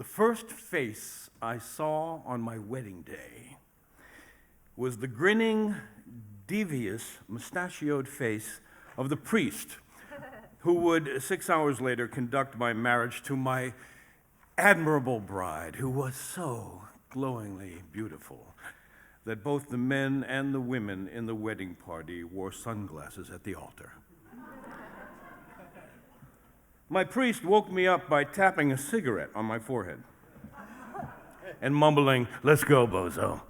The first face I saw on my wedding day was the grinning, devious, mustachioed face of the priest who would 6 hours later conduct my marriage to my admirable bride, who was so glowingly beautiful that both the men and the women in the wedding party wore sunglasses at the altar. My priest woke me up by tapping a cigarette on my forehead and mumbling, "Let's go, bozo."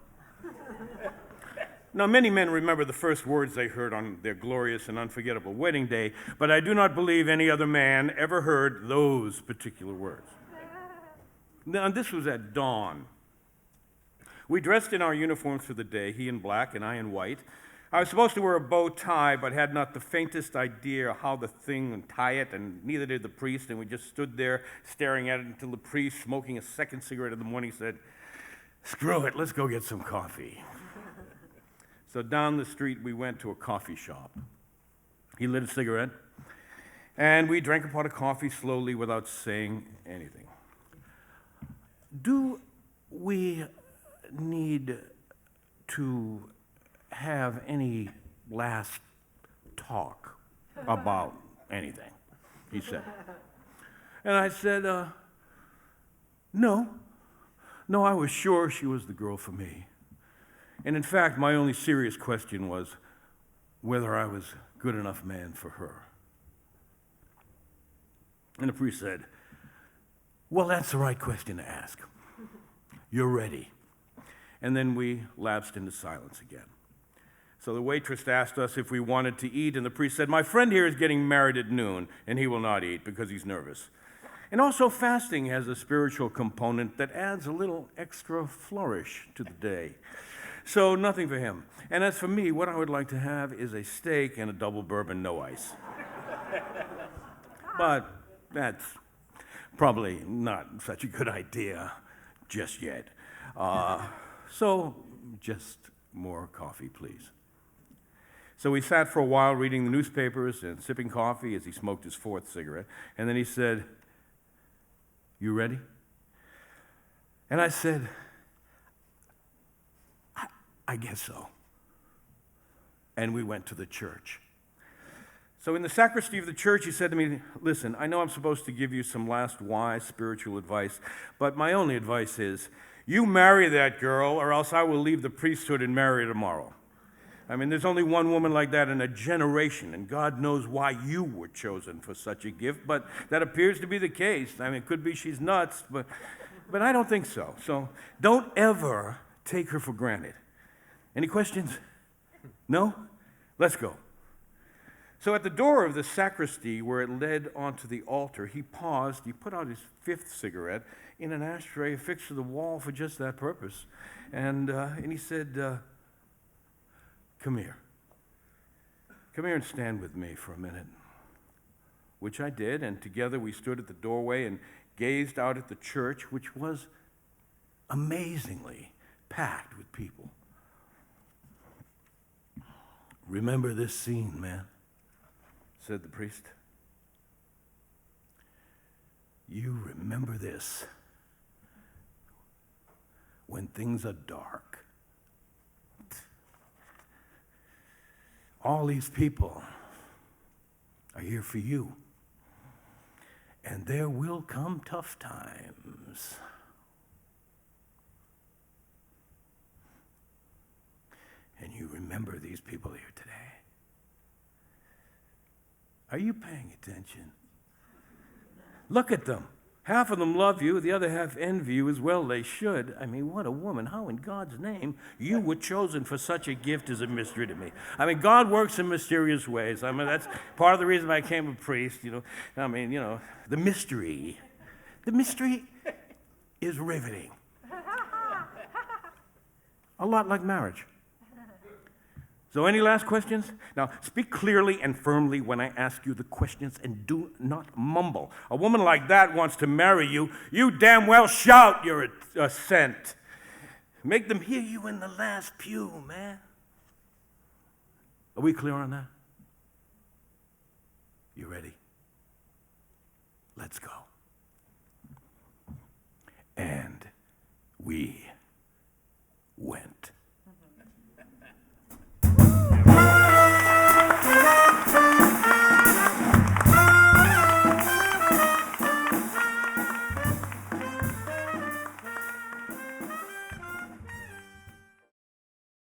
Now, many men remember the first words they heard on their glorious and unforgettable wedding day, but I do not believe any other man ever heard those particular words. Now, this was at dawn. We dressed in our uniforms for the day, he in black and I in white. I was supposed to wear a bow tie, but had not the faintest idea how the thing and tie it, and neither did the priest, and we just stood there staring at it until the priest, smoking a second cigarette in the morning, said, "Screw it, let's go get some coffee." So down the street we went to a coffee shop. He lit a cigarette, and we drank a pot of coffee slowly without saying anything. Do we need to have any last talk about anything? He said. And I said, no, I was sure she was the girl for me. And in fact, my only serious question was whether I was good enough man for her. And the priest said, "Well, that's the right question to ask. You're ready." And then we lapsed into silence again. So the waitress asked us if we wanted to eat, and the priest said, "My friend here is getting married at noon, and he will not eat because he's nervous." And also, fasting has a spiritual component that adds a little extra flourish to the day. So nothing for him. And as for me, what I would like to have is a steak and a double bourbon, no ice. But that's probably not such a good idea just yet. So just more coffee, please. So we sat for a while reading the newspapers and sipping coffee as he smoked his fourth cigarette. And then he said, "You ready?" And I said, I guess so. And we went to the church. So in the sacristy of the church, he said to me, "Listen, I know I'm supposed to give you some last wise spiritual advice, but my only advice is, you marry that girl or else I will leave the priesthood and marry her tomorrow. I mean, there's only one woman like that in a generation, and God knows why you were chosen for such a gift, but that appears to be the case. I mean, it could be she's nuts, but I don't think so. So don't ever take her for granted. Any questions? No? Let's go." So at the door of the sacristy where it led onto the altar, he paused, he put out his fifth cigarette in an ashtray affixed to the wall for just that purpose. And he said, "Come here. Come here and stand with me for a minute." Which I did, and together we stood at the doorway and gazed out at the church, which was amazingly packed with people. "Remember this scene, man," said the priest. "You remember this when things are dark. All these people are here for you, and there will come tough times. And you remember these people here today. Are you paying attention? Look at them. Half of them love you, the other half envy you as well they should. I mean, what a woman. How in God's name you were chosen for such a gift is a mystery to me. I mean, God works in mysterious ways. I mean, that's part of the reason I became a priest, I mean, the mystery. The mystery is riveting. A lot like marriage. So any last questions? Now, speak clearly and firmly when I ask you the questions and do not mumble. A woman like that wants to marry you. You damn well shout your assent. Make them hear you in the last pew, man. Are we clear on that? You ready? Let's go. we went.